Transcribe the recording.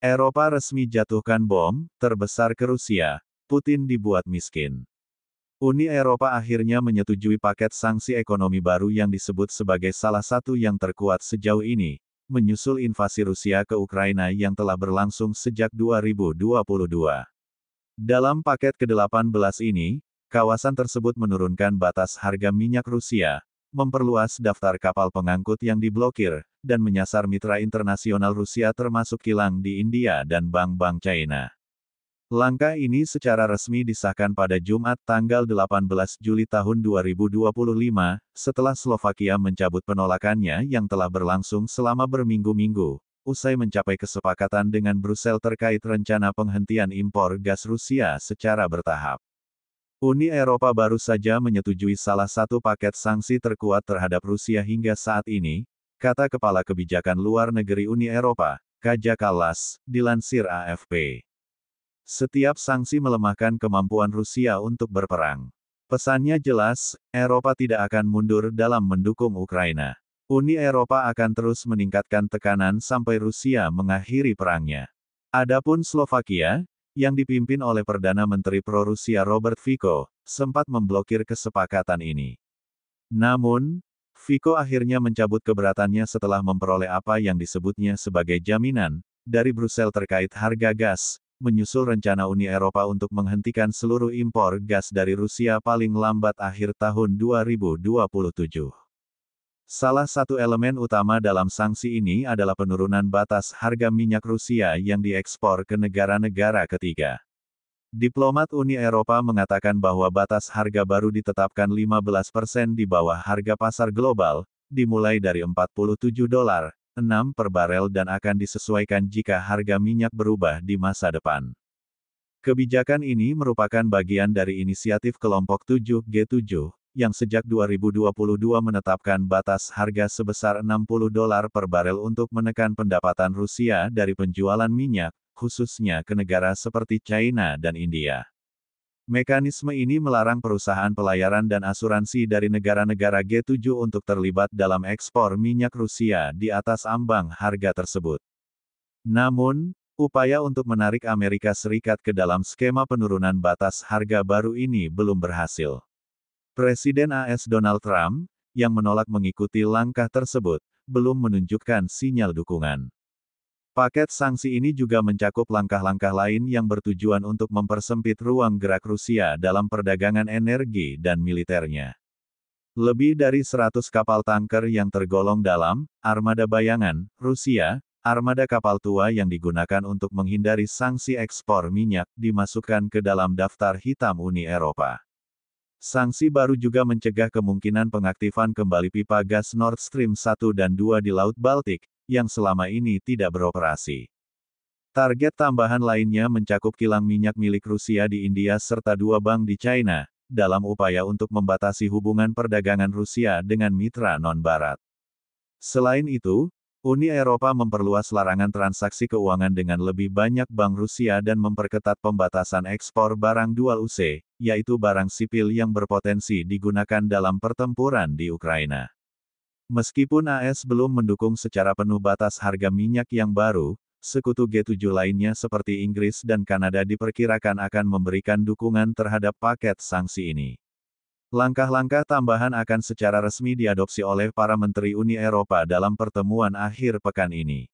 Eropa resmi jatuhkan bom terbesar ke Rusia, Putin dibuat miskin. Uni Eropa akhirnya menyetujui paket sanksi ekonomi baru yang disebut sebagai salah satu yang terkuat sejauh ini, menyusul invasi Rusia ke Ukraina yang telah berlangsung sejak 2022. Dalam paket ke-18 ini, kawasan tersebut menurunkan batas harga minyak Rusia, memperluas daftar kapal pengangkut yang diblokir, dan menyasar mitra internasional Rusia termasuk kilang di India dan bank-bank China. Langkah ini secara resmi disahkan pada Jumat tanggal 18 Juli tahun 2025, setelah Slovakia mencabut penolakannya yang telah berlangsung selama berminggu-minggu, usai mencapai kesepakatan dengan Brussel terkait rencana penghentian impor gas Rusia secara bertahap. Uni Eropa baru saja menyetujui salah satu paket sanksi terkuat terhadap Rusia hingga saat ini, kata Kepala Kebijakan Luar Negeri Uni Eropa, Kaja Kallas, dilansir AFP. Setiap sanksi melemahkan kemampuan Rusia untuk berperang. Pesannya jelas, Eropa tidak akan mundur dalam mendukung Ukraina. Uni Eropa akan terus meningkatkan tekanan sampai Rusia mengakhiri perangnya. Adapun Slovakia, yang dipimpin oleh Perdana Menteri pro-Rusia Robert Fico, sempat memblokir kesepakatan ini. Namun, Fico akhirnya mencabut keberatannya setelah memperoleh apa yang disebutnya sebagai jaminan dari Brussel terkait harga gas, menyusul rencana Uni Eropa untuk menghentikan seluruh impor gas dari Rusia paling lambat akhir tahun 2027. Salah satu elemen utama dalam sanksi ini adalah penurunan batas harga minyak Rusia yang diekspor ke negara-negara ketiga. Diplomat Uni Eropa mengatakan bahwa batas harga baru ditetapkan 15% di bawah harga pasar global, dimulai dari $47,6 per barel dan akan disesuaikan jika harga minyak berubah di masa depan. Kebijakan ini merupakan bagian dari inisiatif kelompok 7 G7, yang sejak 2022 menetapkan batas harga sebesar $60 per barel untuk menekan pendapatan Rusia dari penjualan minyak, khususnya ke negara seperti China dan India. Mekanisme ini melarang perusahaan pelayaran dan asuransi dari negara-negara G7 untuk terlibat dalam ekspor minyak Rusia di atas ambang harga tersebut. Namun, upaya untuk menarik Amerika Serikat ke dalam skema penurunan batas harga baru ini belum berhasil. Presiden AS Donald Trump, yang menolak mengikuti langkah tersebut, belum menunjukkan sinyal dukungan. Paket sanksi ini juga mencakup langkah-langkah lain yang bertujuan untuk mempersempit ruang gerak Rusia dalam perdagangan energi dan militernya. Lebih dari 100 kapal tanker yang tergolong dalam armada bayangan Rusia, armada kapal tua yang digunakan untuk menghindari sanksi ekspor minyak, dimasukkan ke dalam daftar hitam Uni Eropa. Sanksi baru juga mencegah kemungkinan pengaktifan kembali pipa gas Nord Stream 1 dan 2 di Laut Baltik, yang selama ini tidak beroperasi. Target tambahan lainnya mencakup kilang minyak milik Rusia di India serta 2 bank di China, dalam upaya untuk membatasi hubungan perdagangan Rusia dengan mitra non-Barat. Selain itu, Uni Eropa memperluas larangan transaksi keuangan dengan lebih banyak bank Rusia dan memperketat pembatasan ekspor barang dual use, yaitu barang sipil yang berpotensi digunakan dalam pertempuran di Ukraina. Meskipun AS belum mendukung secara penuh batas harga minyak yang baru, sekutu G7 lainnya seperti Inggris dan Kanada diperkirakan akan memberikan dukungan terhadap paket sanksi ini. Langkah-langkah tambahan akan secara resmi diadopsi oleh para menteri Uni Eropa dalam pertemuan akhir pekan ini.